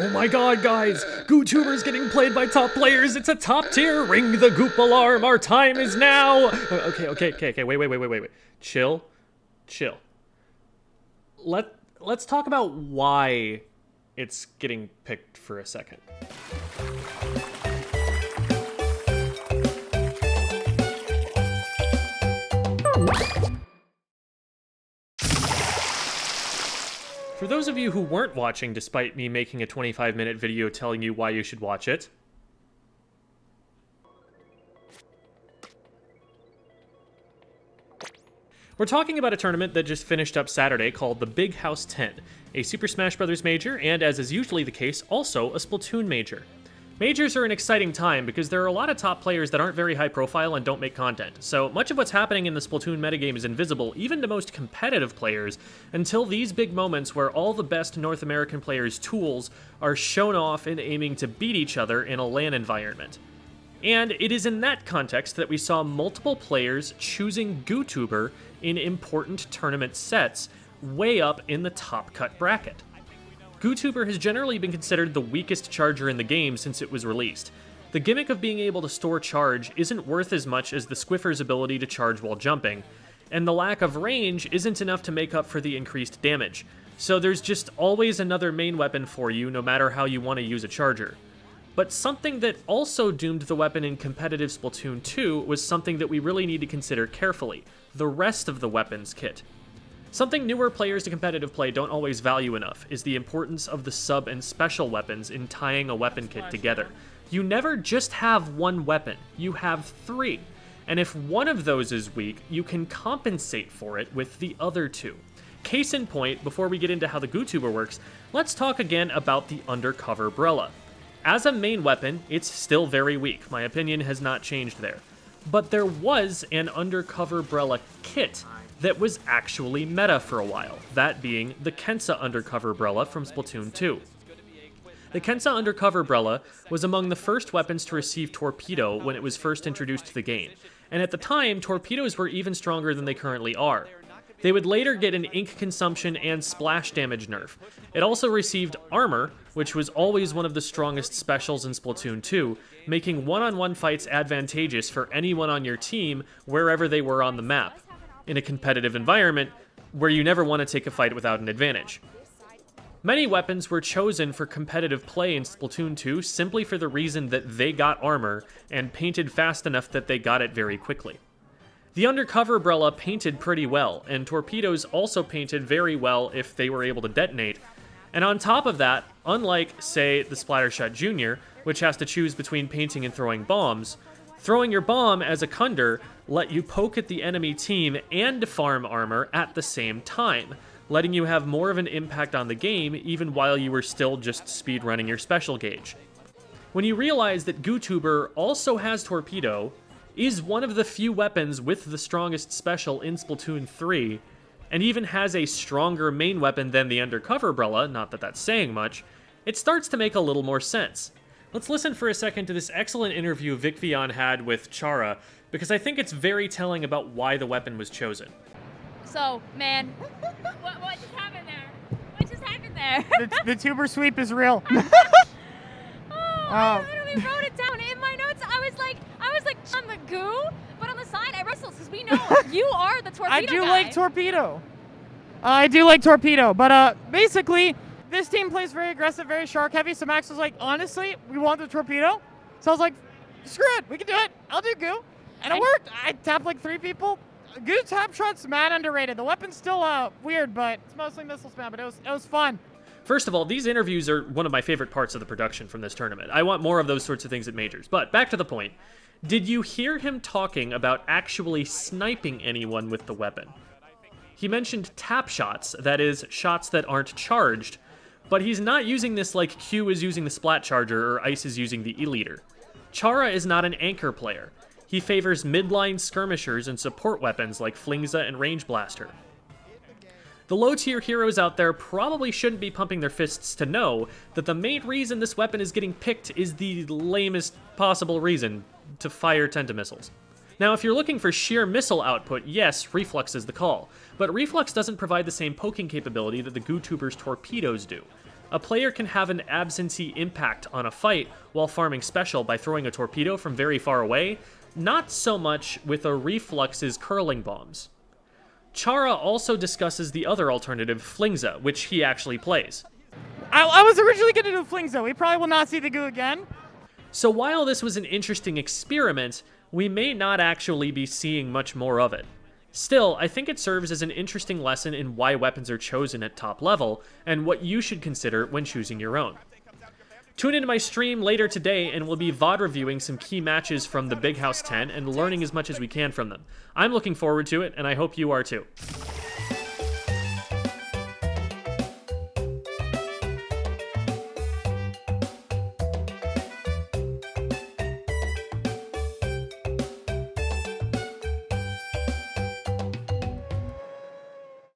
Oh my god, guys! GooTuber's getting played by top players! It's a top tier! Ring the Goop alarm! Our time is now! Okay, wait. Chill. Let's talk about why it's getting picked for a second. For those of you who weren't watching despite me making a 25-minute video telling you why you should watch it, we're talking about a tournament that just finished up Saturday called the Big House 10, a Super Smash Bros. Major, and as is usually the case, also a Splatoon Major. Majors are an exciting time because there are a lot of top players that aren't very high profile and don't make content, so much of what's happening in the Splatoon metagame is invisible even to most competitive players until these big moments where all the best North American players' tools are shown off and aiming to beat each other in a LAN environment. And it is in that context that we saw multiple players choosing GooTuber in important tournament sets way up in the top cut bracket. GooTuber has generally been considered the weakest charger in the game since it was released. The gimmick of being able to store charge isn't worth as much as the Squiffer's ability to charge while jumping, and the lack of range isn't enough to make up for the increased damage, so there's just always another main weapon for you no matter how you want to use a charger. But something that also doomed the weapon in competitive Splatoon 2 was something that we really need to consider carefully: the rest of the weapons kit. Something newer players to competitive play don't always value enough is the importance of the sub and special weapons in tying a weapon kit together. You never just have one weapon, you have three. And if one of those is weak, you can compensate for it with the other two. Case in point, before we get into how the GooTuber works, let's talk again about the Undercover Brella. As a main weapon, it's still very weak. My opinion has not changed there. But there was an Undercover Brella kit that was actually meta for a while, that being the Kensa Undercover Brella from Splatoon 2. The Kensa Undercover Brella was among the first weapons to receive Torpedo when it was first introduced to the game, and at the time, torpedoes were even stronger than they currently are. They would later get an ink consumption and splash damage nerf. It also received Armor, which was always one of the strongest specials in Splatoon 2, making one-on-one fights advantageous for anyone on your team wherever they were on the map, in a competitive environment where you never want to take a fight without an advantage. Many weapons were chosen for competitive play in Splatoon 2 simply for the reason that they got armor and painted fast enough that they got it very quickly. The Undercover Brella painted pretty well, and torpedoes also painted very well if they were able to detonate. And on top of that, unlike, say, the Splattershot Jr., which has to choose between painting and throwing bombs, throwing your bomb as a Kunder let you poke at the enemy team and farm armor at the same time, letting you have more of an impact on the game even while you were still just speedrunning your special gauge. When you realize that GooTuber also has Torpedo, is one of the few weapons with the strongest special in Splatoon 3, and even has a stronger main weapon than the Undercover Brella, not that that's saying much, it starts to make a little more sense. Let's listen for a second to this excellent interview Vic Vion had with Chara, because I think it's very telling about why the weapon was chosen. So, man, what just happened there? What just happened there? The tuber sweep is real. I literally wrote it down in my notes. I was like on the goo, but on the side I wrestled because we know you are the torpedo I do guy. like torpedo. I do like torpedo, but basically, this team plays very aggressive, very shark heavy. So Max was like, honestly, we want the torpedo. So I was like, screw it, we can do it. I'll do goo, and it worked. I tapped like 3 people. Goo tap shot's mad underrated. The weapon's still weird, but it's mostly missile spam. But it was fun. First of all, these interviews are one of my favorite parts of the production from this tournament. I want more of those sorts of things at Majors. But back to the point. Did you hear him talking about actually sniping anyone with the weapon? He mentioned tap shots, that is, shots that aren't charged, but he's not using this like Q is using the Splat Charger or Ice is using the E-Liter. Chara is not an anchor player. He favors midline skirmishers and support weapons like Flingza and Range Blaster. The low-tier heroes out there probably shouldn't be pumping their fists to know that the main reason this weapon is getting picked is the lamest possible reason: to fire Tentamissiles. Now, if you're looking for sheer missile output, yes, Reflux is the call, but Reflux doesn't provide the same poking capability that the GooTuber's torpedoes do. A player can have an absentee impact on a fight while farming special by throwing a torpedo from very far away, not so much with a Reflux's curling bombs. Chara also discusses the other alternative, Flingza, which he actually plays. I was originally going to do Flingza. We probably will not see the goo again. So while this was an interesting experiment, we may not actually be seeing much more of it. Still, I think it serves as an interesting lesson in why weapons are chosen at top level, and what you should consider when choosing your own. Tune into my stream later today and we'll be VOD reviewing some key matches from the Big House 10 and learning as much as we can from them. I'm looking forward to it, and I hope you are too.